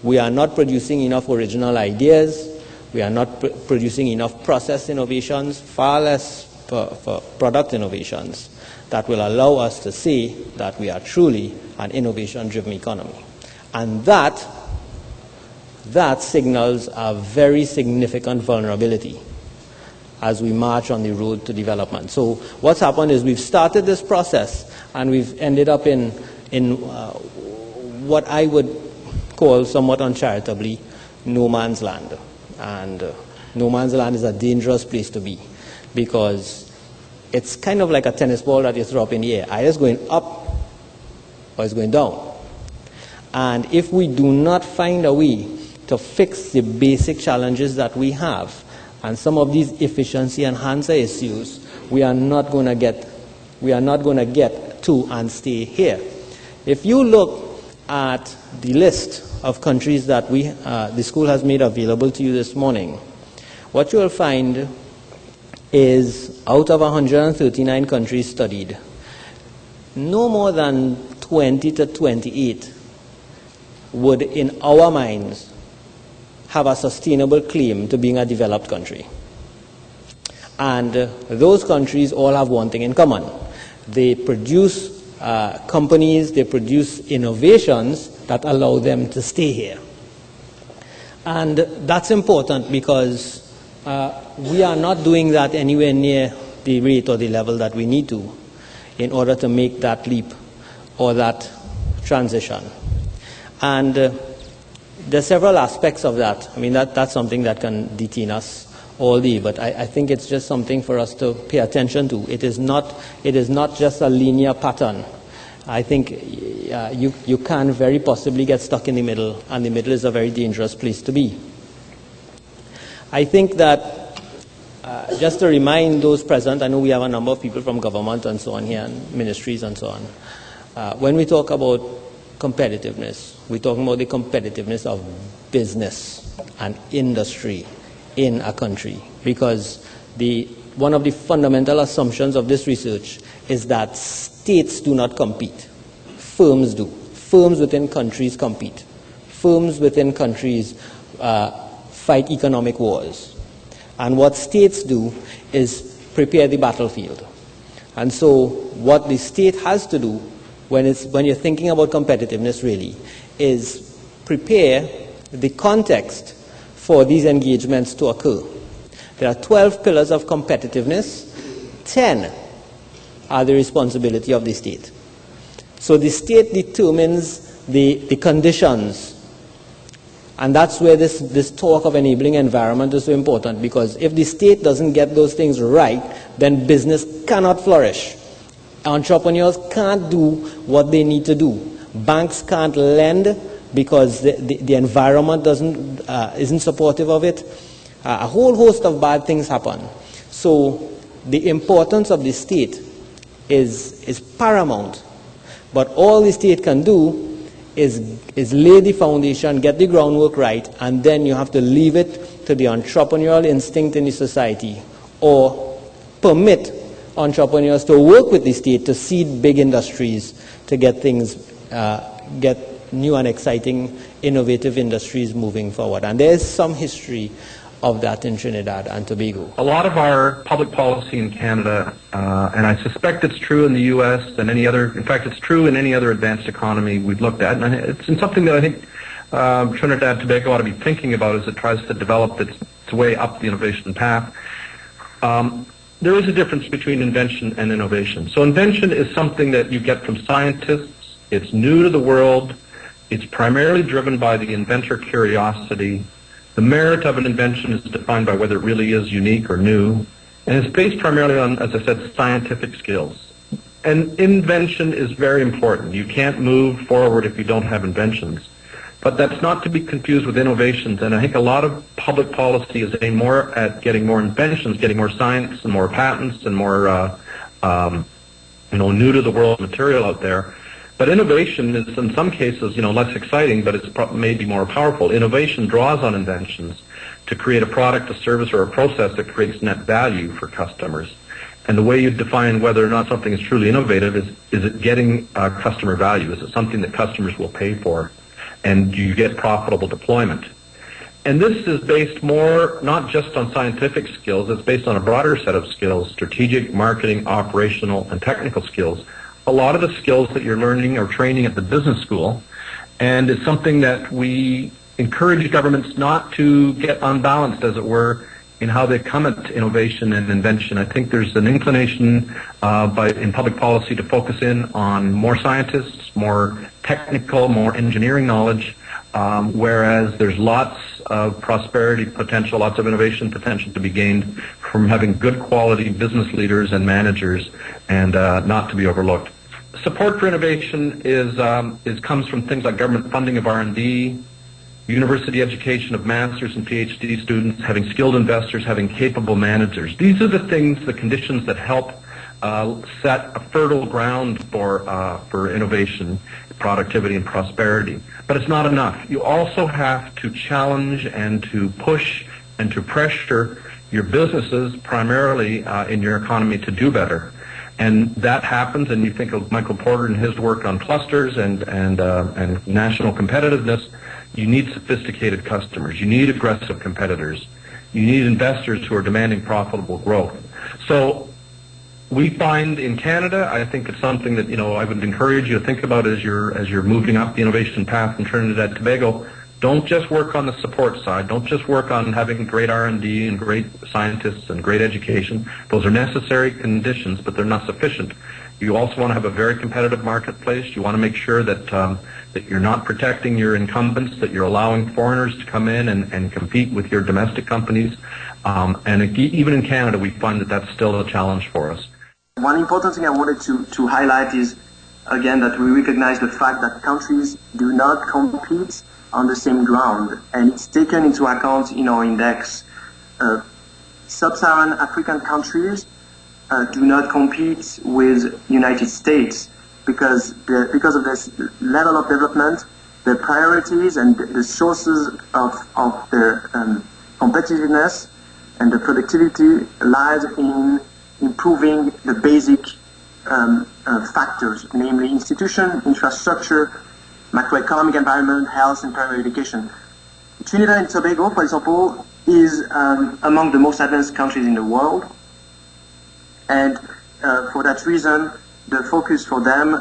We are not producing enough original ideas. We are not producing enough process innovations, far less for product innovations that will allow us to say that we are truly an innovation-driven economy. And that signals a very significant vulnerability as we march on the road to development. So what's happened is we've started this process and we've ended up in what I would call somewhat uncharitably no man's land. And no man's land is a dangerous place to be because it's kind of like a tennis ball that you throw up in the air. Either it's going up or it's going down. And if we do not find a way to fix the basic challenges that we have and some of these efficiency enhancer issues, we are not going to get to and stay here. If you look at the list of countries that the school has made available to you this morning, what you will find is out of 139 countries studied, no more than 20 to 28 would, in our minds, have a sustainable claim to being a developed country. And those countries all have one thing in common. They produce companies, they produce innovations that allow them to stay here. And that's important because we are not doing that anywhere near the rate or the level that we need to in order to make that leap or that transition. And there are several aspects of that. I mean, that's something that can detain us all day, but I think it's just something for us to pay attention to. It is not just a linear pattern. I think you can very possibly get stuck in the middle, and the middle is a very dangerous place to be. I think that just to remind those present, I know we have a number of people from government and so on here, and ministries and so on. When we talk about competitiveness, we're talking about the competitiveness of business and industry in a country, because one of the fundamental assumptions of this research is that states do not compete. Firms do. Firms within countries compete. Firms within countries fight economic wars. And what states do is prepare the battlefield. And so what the state has to do when you're thinking about competitiveness really is prepare the context for these engagements to occur. There are 12 pillars of competitiveness. 10 are the responsibility of the state. So the state determines the conditions. And that's where this talk of enabling environment is so important, because if the state doesn't get those things right, then business cannot flourish. Entrepreneurs can't do what they need to do. Banks can't lend because the environment isn't supportive of it. A whole host of bad things happen. So the importance of the state is paramount. But all the state can do is lay the foundation, get the groundwork right, and then you have to leave it to the entrepreneurial instinct in the society, or permit entrepreneurs to work with the state to seed big industries to get things, get new and exciting, innovative industries moving forward. And there is some history of that in Trinidad and Tobago. A lot of our public policy in Canada, and I suspect it's true in the U.S. and any other, in fact it's true in any other advanced economy we've looked at, and it's something that I think Trinidad and Tobago ought to be thinking about as it tries to develop its way up the innovation path. There is a difference between invention and innovation. So invention is something that you get from scientists. It's new to the world. It's primarily driven by the inventor curiosity. The merit of an invention is defined by whether it really is unique or new. And it's based primarily on, as I said, scientific skills. And invention is very important. You can't move forward if you don't have inventions. But that's not to be confused with innovations. And I think a lot of public policy is aimed more at getting more inventions, getting more science and more patents and more, new to the world material out there. But innovation is, in some cases, less exciting, but it's maybe more powerful. Innovation draws on inventions to create a product, a service, or a process that creates net value for customers. And the way you define whether or not something is truly innovative is it getting customer value? Is it something that customers will pay for? and you get profitable deployment. And this is based more not just on scientific skills, it's based on a broader set of skills, strategic, marketing, operational, and technical skills. A lot of the skills that you're learning or training at the business school, and it's something that we encourage governments not to get unbalanced, as it were, in how they come at innovation and invention. I think there's an inclination in public policy to focus in on more scientists, more technical, more engineering knowledge, whereas there's lots of prosperity potential, lots of innovation potential to be gained from having good quality business leaders and managers, and not to be overlooked. Support for innovation comes from things like government funding of R&D, university education of masters and PhD students, having skilled investors, having capable managers. These are the things, the conditions that help set a fertile ground for innovation, productivity, and prosperity. But it's not enough. You also have to challenge and to push and to pressure your businesses, primarily in your economy, to do better. And that happens, and you think of Michael Porter and his work on clusters and national competitiveness. You need sophisticated customers. You need aggressive competitors. You need investors who are demanding profitable growth. So we find in Canada, I think it's something that I would encourage you to think about as you're moving up the innovation path in Trinidad and Tobago. Don't just work on the support side. Don't just work on having great R&D and great scientists and great education. Those are necessary conditions, but they're not sufficient. You also want to have a very competitive marketplace. You want to make sure that you're not protecting your incumbents, that you're allowing foreigners to come in and compete with your domestic companies. And even in Canada, we find that that's still a challenge for us. One important thing I wanted to highlight is, again, that we recognize the fact that countries do not compete on the same ground, and it's taken into account in our index. Sub-Saharan African countries do not compete with United States because of this level of development, the priorities and the sources of their competitiveness and the productivity lies in improving the basic factors, namely institution, infrastructure, macroeconomic environment, health, and primary education. Trinidad and Tobago, for example, is among the most advanced countries in the world, and for that reason, the focus for them,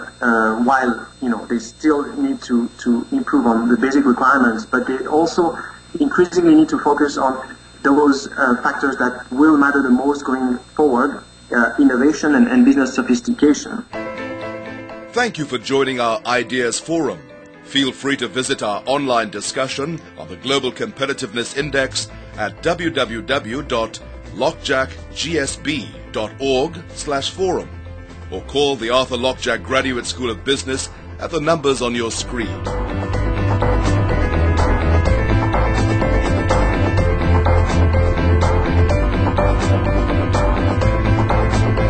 while they still need to improve on the basic requirements, but they also increasingly need to focus on those factors that will matter the most going forward: innovation and business sophistication. Thank you for joining our Ideas Forum. Feel free to visit our online discussion on the Global Competitiveness Index at www.lockjackgsb.org/forum or call the Arthur Lockjack Graduate School of Business at the numbers on your screen.